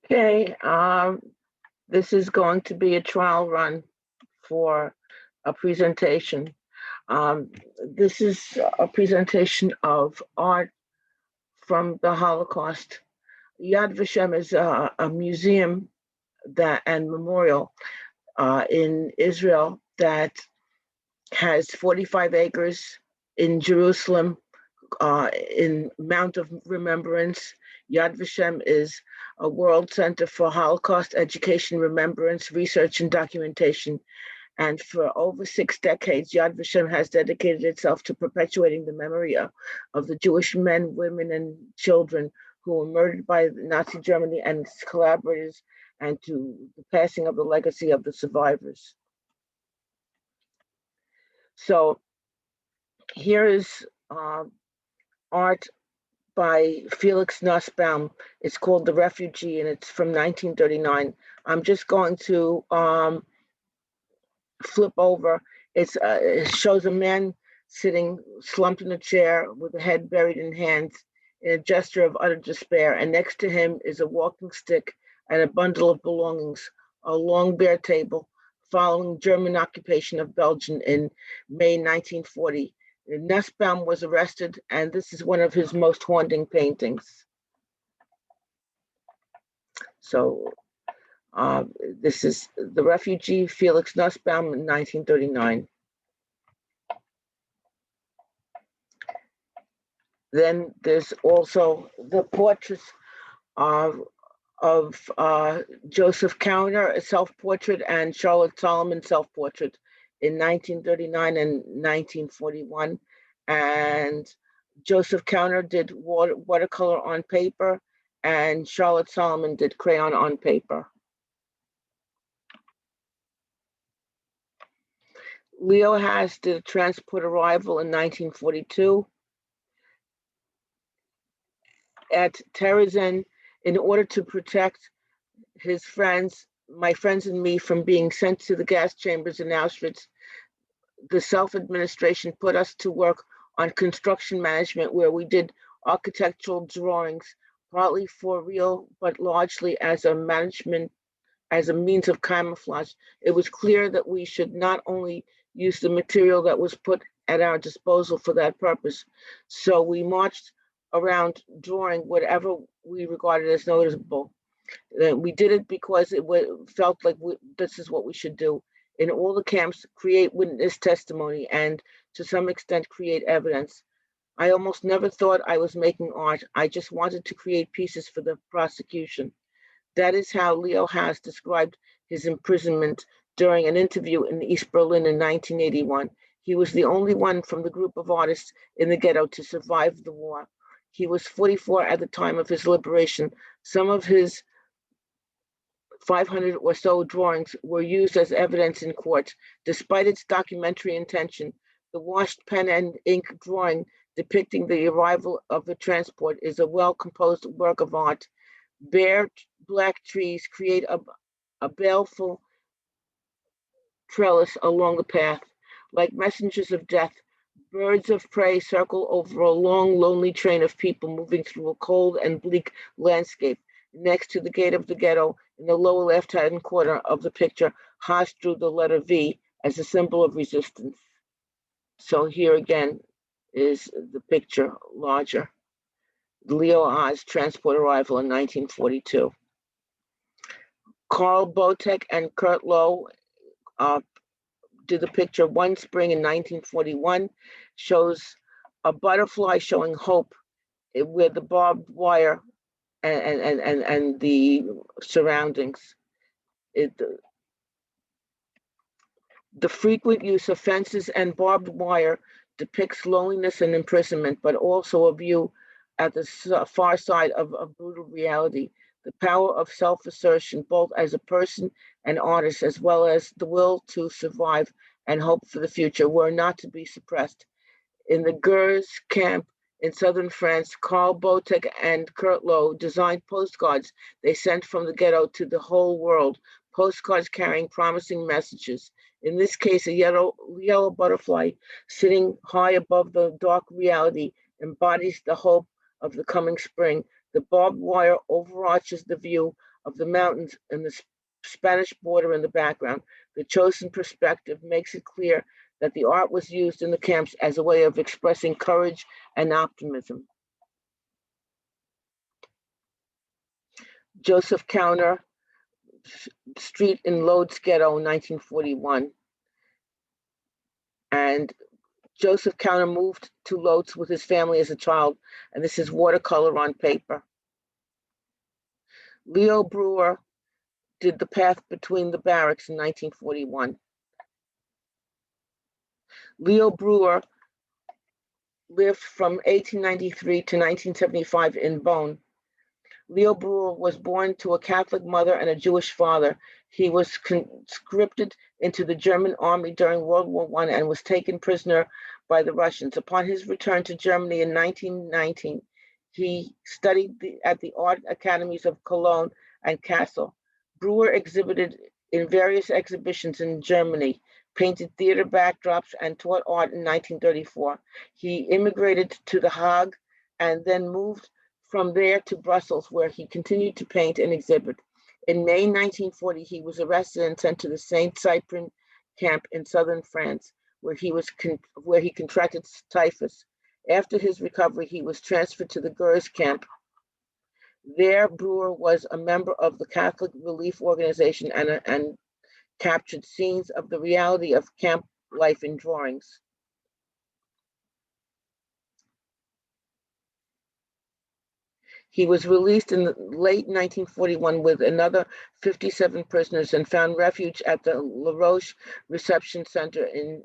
Okay, this is going to be a trial run for a presentation. This is a presentation of art from the Holocaust. Yad Vashem is a museum and memorial in Israel that has 45 acres in Jerusalem, in Mount of Remembrance. Yad Vashem is a world center for Holocaust education, remembrance, research, and documentation. And for over 6 decades, Yad Vashem has dedicated itself to perpetuating the memory of the Jewish men, women, and children who were murdered by Nazi Germany and its collaborators, and to the passing of the legacy of the survivors. So here is art by Felix Nussbaum. It's called The Refugee, and it's from 1939. I'm just going to flip over. It shows a man sitting slumped in a chair with a head buried in hands in a gesture of utter despair. And next to him is a walking stick and a bundle of belongings, a long bare table following German occupation of Belgium in May 1940. Nussbaum was arrested, and this is one of his most haunting paintings. So this is The Refugee, Felix Nussbaum in 1939. Then there's also the portraits of Joseph Kauner, a self-portrait, and Charlotte Solomon self-portrait in 1939 and 1941. And Joseph Kauner did watercolor on paper, and Charlotte Solomon did crayon on paper. Leo Haas did a transport arrival in 1942 at Terezin in order to protect his friends, my friends and me, from being sent to the gas chambers in Auschwitz. The self-administration put us to work on construction management, where we did architectural drawings, partly for real, but largely as a means of camouflage. It was clear that we should not only use the material that was put at our disposal for that purpose. So we marched around drawing whatever we regarded as noticeable. We did it because it felt like this is what we should do. In all the camps, create witness testimony and to some extent create evidence. I almost never thought I was making art. I just wanted to create pieces for the prosecution. That is how Leo Haas described his imprisonment during an interview in East Berlin in 1981. He was the only one from the group of artists in the ghetto to survive the war. He was 44 at the time of his liberation. Some of his 500 or so drawings were used as evidence in court. Despite its documentary intention, the washed pen and ink drawing depicting the arrival of the transport is a well-composed work of art. Bare black trees create a baleful trellis along the path. Like messengers of death, birds of prey circle over a long, lonely train of people moving through a cold and bleak landscape. Next to the gate of the ghetto, in the lower left-hand corner of the picture, Haas drew the letter V as a symbol of resistance. So here again is the picture larger. Leo Haas transport arrival in 1942. Carl Botek and Kurt Lowe did the picture One Spring in 1941, shows a butterfly showing hope with the barbed wire and the surroundings. The frequent use of fences and barbed wire depicts loneliness and imprisonment, but also a view at the far side of brutal reality. The power of self-assertion, both as a person and artist, as well as the will to survive and hope for the future, were not to be suppressed. In the Gurs camp in southern France, Carl Botek and Kurt Lowe designed postcards they sent from the ghetto to the whole world, postcards carrying promising messages. In this case, a yellow butterfly sitting high above the dark reality embodies the hope of the coming spring. The barbed wire overarches the view of the mountains and the Spanish border in the background. The chosen perspective makes it clear that the art was used in the camps as a way of expressing courage and optimism. Joseph Counter Street in Lodz Ghetto, 1941. And Joseph Counter moved to Lodz with his family as a child, and this is watercolor on paper. Leo Brewer did The Path Between the Barracks in 1941. Leo Brewer lived from 1893 to 1975 in Bonn. Leo Brewer was born to a Catholic mother and a Jewish father. He was conscripted into the German army during World War I and was taken prisoner by the Russians. Upon his return to Germany in 1919, he studied at the art academies of Cologne and Kassel. Brewer exhibited in various exhibitions in Germany, painted theater backdrops, and taught art in 1934. He immigrated to The Hague and then moved from there to Brussels, where he continued to paint and exhibit. In May 1940, he was arrested and sent to the Saint Cyprian camp in southern France, where he contracted typhus. After his recovery, he was transferred to the Gurs camp. There, Brewer was a member of the Catholic Relief Organization and captured scenes of the reality of camp life in drawings. He was released in the late 1941 with another 57 prisoners and found refuge at the La Roche Reception Center in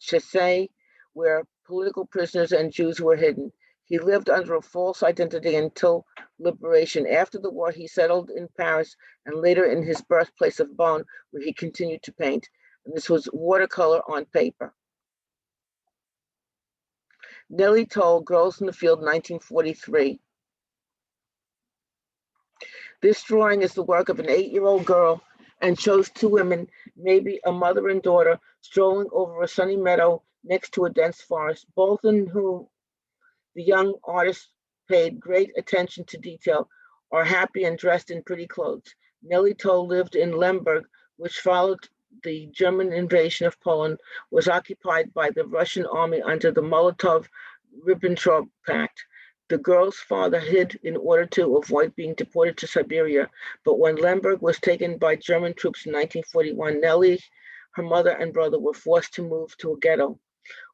Chessay, where political prisoners and Jews were hidden. He lived under a false identity until liberation. After the war, he settled in Paris and later in his birthplace of Bonn, where he continued to paint. And this was watercolor on paper. Nellie Toll, Girls in the Field, 1943. This drawing is the work of an 8-year-old girl and shows two women, maybe a mother and daughter, strolling over a sunny meadow next to a dense forest, both in whom the young artist paid great attention to detail, are happy and dressed in pretty clothes. Nellie Toll lived in Lemberg, which followed the German invasion of Poland, was occupied by the Russian army under the Molotov-Ribbentrop Pact. The girl's father hid in order to avoid being deported to Siberia, but when Lemberg was taken by German troops in 1941, Nellie, her mother, and brother were forced to move to a ghetto.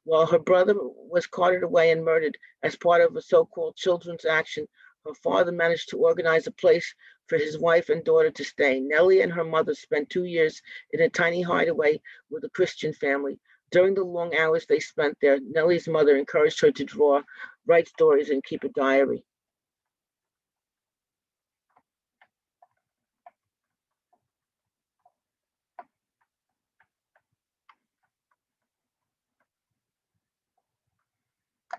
While her brother was carted away and murdered as part of a so-called children's action, her father managed to organize a place for his wife and daughter to stay. Nellie and her mother spent 2 years in a tiny hideaway with a Christian family. During the long hours they spent there, Nellie's mother encouraged her to draw, write stories, and keep a diary.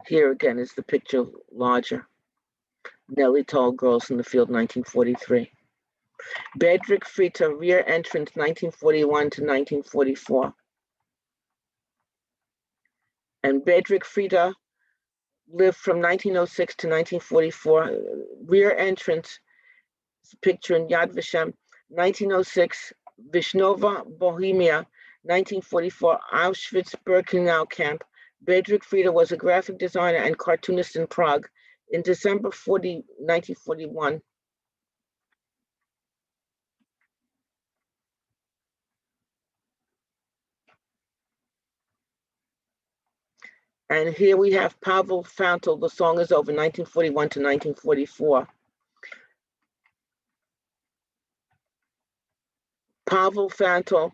Here again is the picture larger. Nellie Toll, Girls in the Field, 1943. Bedřich Frita, Rear Entrance, 1941 to 1944. And Bedřich Frita lived from 1906 to 1944. Rear Entrance, picture in Yad Vashem, 1906, Vishnova, Bohemia, 1944, Auschwitz-Birkenau camp. Bedřich Frita was a graphic designer and cartoonist in Prague. In December 1941, and here we have Pavel Fantel, The Song Is Over, 1941 to 1944. Pavel Fantel,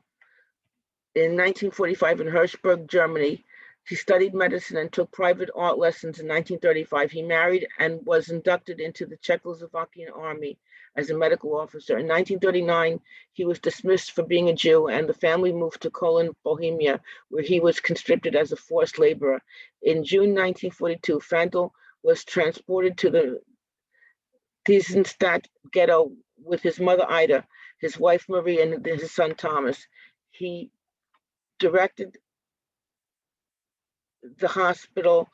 in 1945 in Hirschberg, Germany, he studied medicine and took private art lessons in 1935. He married and was inducted into the Czechoslovakian army as a medical officer. In 1939, he was dismissed for being a Jew, and the family moved to Cologne, Bohemia, where he was conscripted as a forced laborer. In June 1942, Fantel was transported to the Theresienstadt ghetto with his mother Ida, his wife Marie, and his son Thomas. He directed the hospital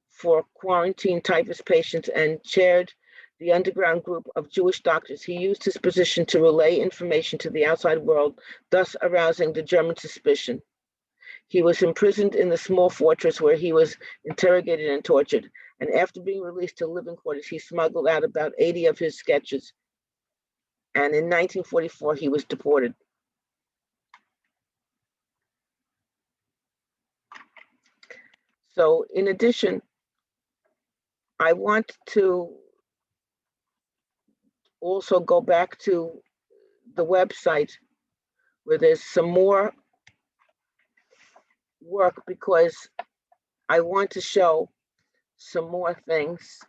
for quarantine typhus patients and chaired the underground group of Jewish doctors. He used his position to relay information to the outside world, thus arousing the German suspicion. He was imprisoned in the small fortress where he was interrogated and tortured. And after being released to living quarters, he smuggled out about 80 of his sketches. And in 1944, he was deported. So in addition, I want to also go back to the website where there's some more work, because I want to show some more things.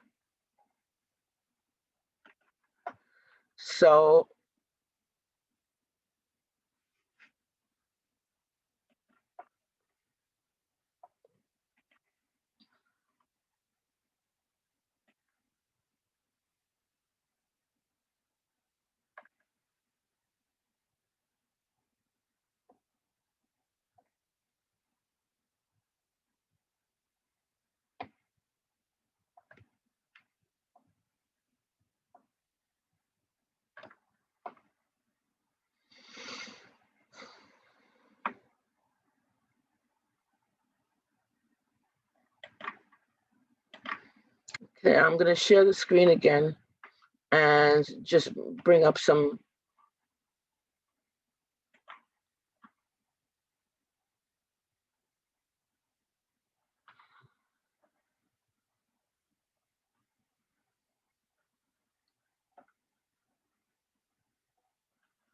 So okay, I'm going to share the screen again and just bring up some.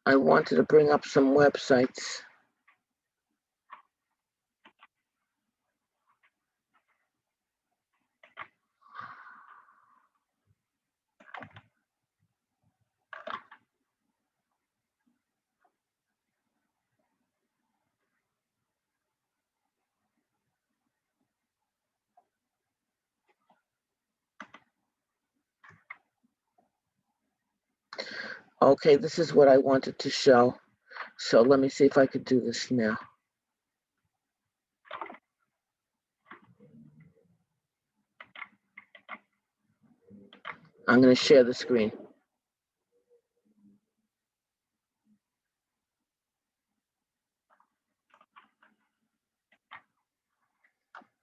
I wanted to bring up some websites. Okay, this is what I wanted to show. So let me see if I could do this now. I'm going to share the screen.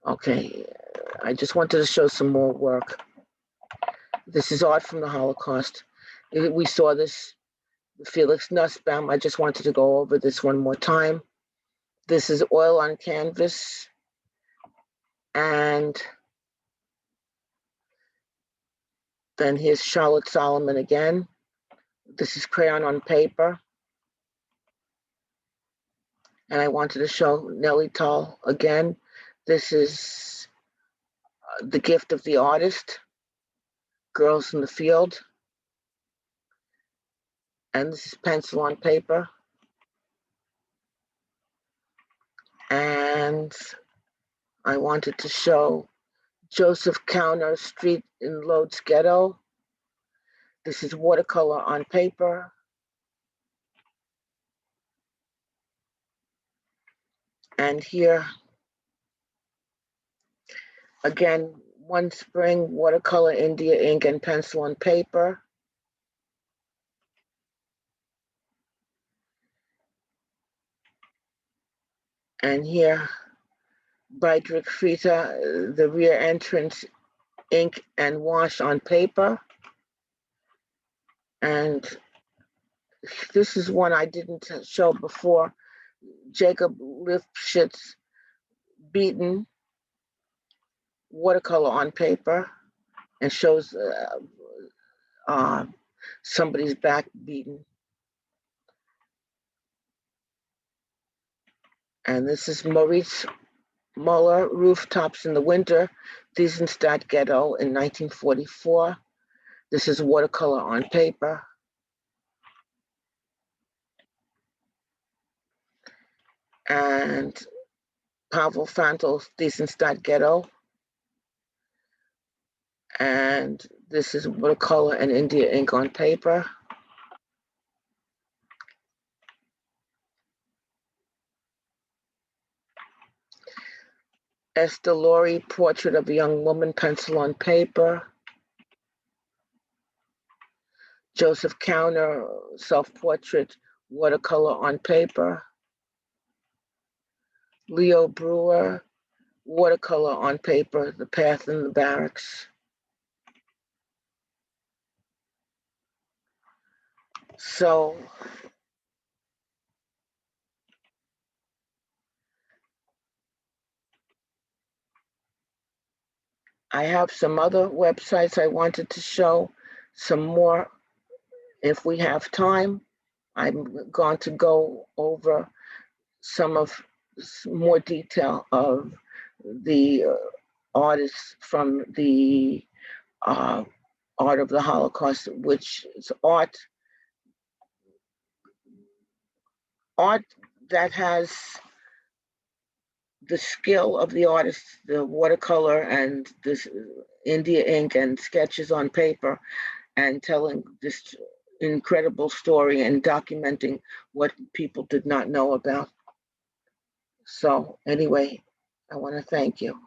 Okay, I just wanted to show some more work. This is art from the Holocaust. We saw this, Felix Nussbaum. I just wanted to go over this one more time. This is oil on canvas. And then here's Charlotte Solomon again. This is crayon on paper. And I wanted to show Nellie Tull again. This is The Gift of the Artist, Girls in the Field. And this is pencil on paper. And I wanted to show Joseph Counter Street in Lodz Ghetto. This is watercolor on paper. And here, again, One Spring, watercolor, India ink, and pencil on paper. And here, Friedrich Frieda, the rear entrance, ink and wash on paper. And this is one I didn't show before. Jacob Lifshitz, Beaten, watercolor on paper, and shows somebody's back beaten. And this is Maurice Muller, Rooftops in the Winter, Thysenstadt Ghetto in 1944. This is watercolor on paper. And Pavel Fantel's Thysenstadt Ghetto. And this is watercolor and India ink on paper. Esther Laurie, Portrait of a Young Woman, pencil on paper. Joseph Counter, self-portrait, watercolor on paper. Leo Brewer, watercolor on paper, The Path in the Barracks. So I have some other websites I wanted to show, some more if we have time. I'm going to go over some of more detail of the artists from the art of the Holocaust, which is art that has the skill of the artist, the watercolor and this India ink and sketches on paper, and telling this incredible story and documenting what people did not know about. So anyway, I want to thank you.